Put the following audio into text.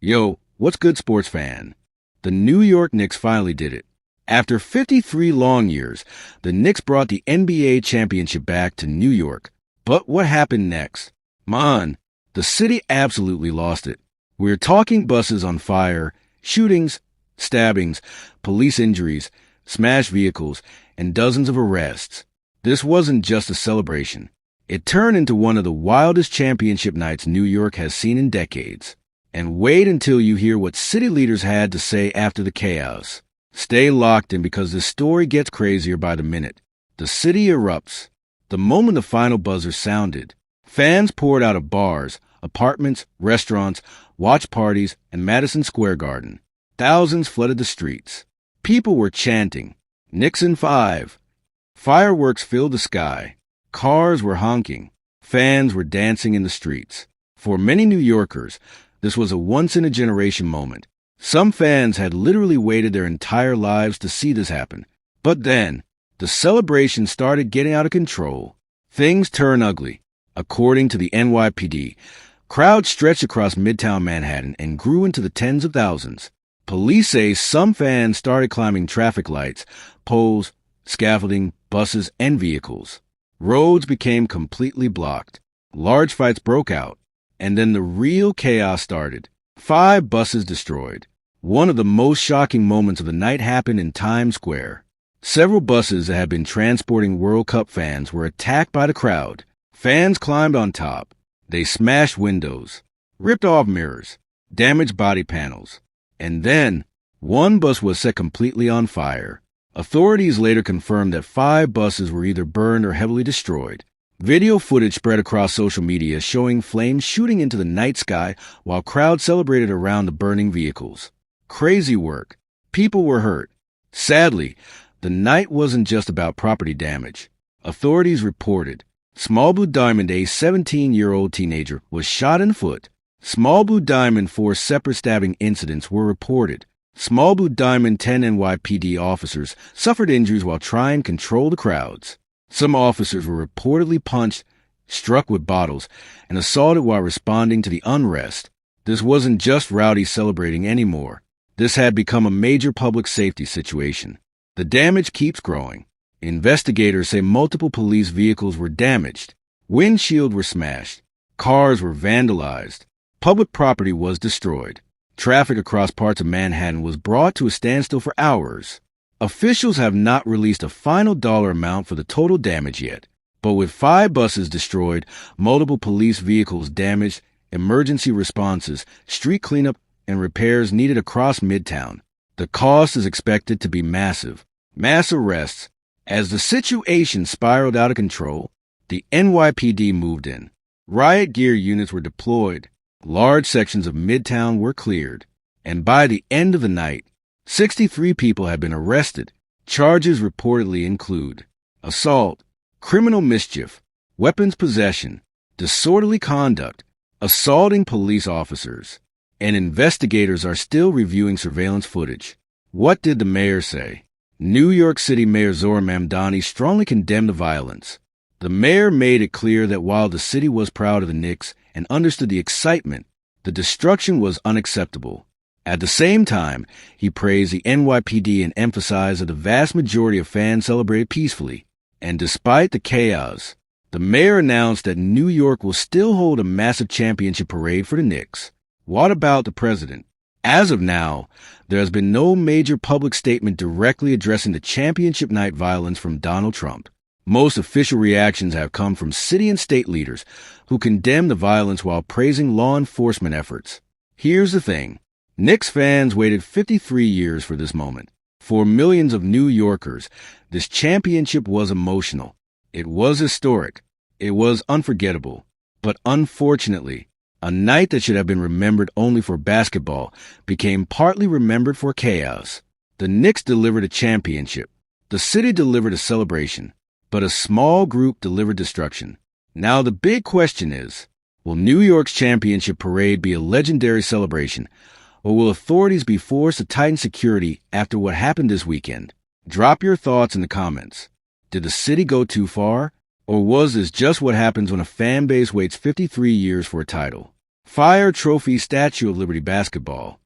Yo, what's good, sports fan? The New York Knicks finally did it. After 53 long years, the Knicks brought the NBA championship back to New York. But what happened next? Man, the city absolutely lost it. We're talking buses on fire, shootings, stabbings, police injuries, smashed vehicles, and dozens of arrests. This wasn't just a celebration. It turned into one of the wildest championship nights New York has seen in decades. And wait until you hear what city leaders had to say after the chaos. Stay locked in because this story gets crazier by the minute. The city erupts. The moment the final buzzer sounded, fans poured out of bars, apartments, restaurants, watch parties, and Madison Square Garden. Thousands flooded the streets. People were chanting, "Knicks in 5." Fireworks filled the sky. Cars were honking. Fans were dancing in the streets. For many New Yorkers, this was a once-in-a-generation moment. Some fans had literally waited their entire lives to see this happen. But then, the celebration started getting out of control. Things turned ugly. According to the NYPD, crowds stretched across Midtown Manhattan and grew into the tens of thousands. Police say some fans started climbing traffic lights, poles, scaffolding, buses, and vehicles. Roads became completely blocked. Large fights broke out. And then the real chaos started. 5 buses destroyed. One of the most shocking moments of the night happened in Times Square. Several buses that had been transporting World Cup fans were attacked by the crowd. Fans climbed on top. They smashed windows, ripped off mirrors, damaged body panels. And then, one bus was set completely on fire. Authorities later confirmed that 5 buses were either burned or heavily destroyed. Video footage spread across social media showing flames shooting into the night sky while crowds celebrated around the burning vehicles. Crazy work. People were hurt. Sadly, the night wasn't just about property damage. Authorities reported Small Blue Diamond, a 17-year-old teenager, was shot in the foot. Small Blue Diamond 4 separate stabbing incidents were reported. Small Blue Diamond 10 NYPD officers suffered injuries while trying to control the crowds. Some officers were reportedly punched, struck with bottles, and assaulted while responding to the unrest. This wasn't just rowdy celebrating anymore. This had become a major public safety situation. The damage keeps growing. Investigators say multiple police vehicles were damaged. Windshields were smashed. Cars were vandalized. Public property was destroyed. Traffic across parts of Manhattan was brought to a standstill for hours. Officials have not released a final dollar amount for the total damage yet, but with 5 buses destroyed, multiple police vehicles damaged, emergency responses, street cleanup, and repairs needed across Midtown, the cost is expected to be massive. Mass arrests. As the situation spiraled out of control, the NYPD moved in. Riot gear units were deployed. Large sections of Midtown were cleared. And by the end of the night, 63 people have been arrested. Charges reportedly include assault, criminal mischief, weapons possession, disorderly conduct, assaulting police officers, and investigators are still reviewing surveillance footage. What did the mayor say? New York City Mayor Zohran Mamdani strongly condemned the violence. The mayor made it clear that while the city was proud of the Knicks and understood the excitement, the destruction was unacceptable. At the same time, he praised the NYPD and emphasized that the vast majority of fans celebrated peacefully. And despite the chaos, the mayor announced that New York will still hold a massive championship parade for the Knicks. What about the president? As of now, there has been no major public statement directly addressing the championship night violence from Donald Trump. Most official reactions have come from city and state leaders who condemn the violence while praising law enforcement efforts. Here's the thing. Knicks fans waited 53 years for this moment. For millions of New Yorkers, this championship was emotional. It was historic. It was unforgettable. But unfortunately, a night that should have been remembered only for basketball became partly remembered for chaos. The Knicks delivered a championship. The city delivered a celebration. But a small group delivered destruction. Now the big question is, will New York's championship parade be a legendary celebration? Or will authorities be forced to tighten security after what happened this weekend? Drop your thoughts in the comments. Did the city go too far? Or was this just what happens when a fan base waits 53 years for a title? Fire Trophy Statue of Liberty basketball.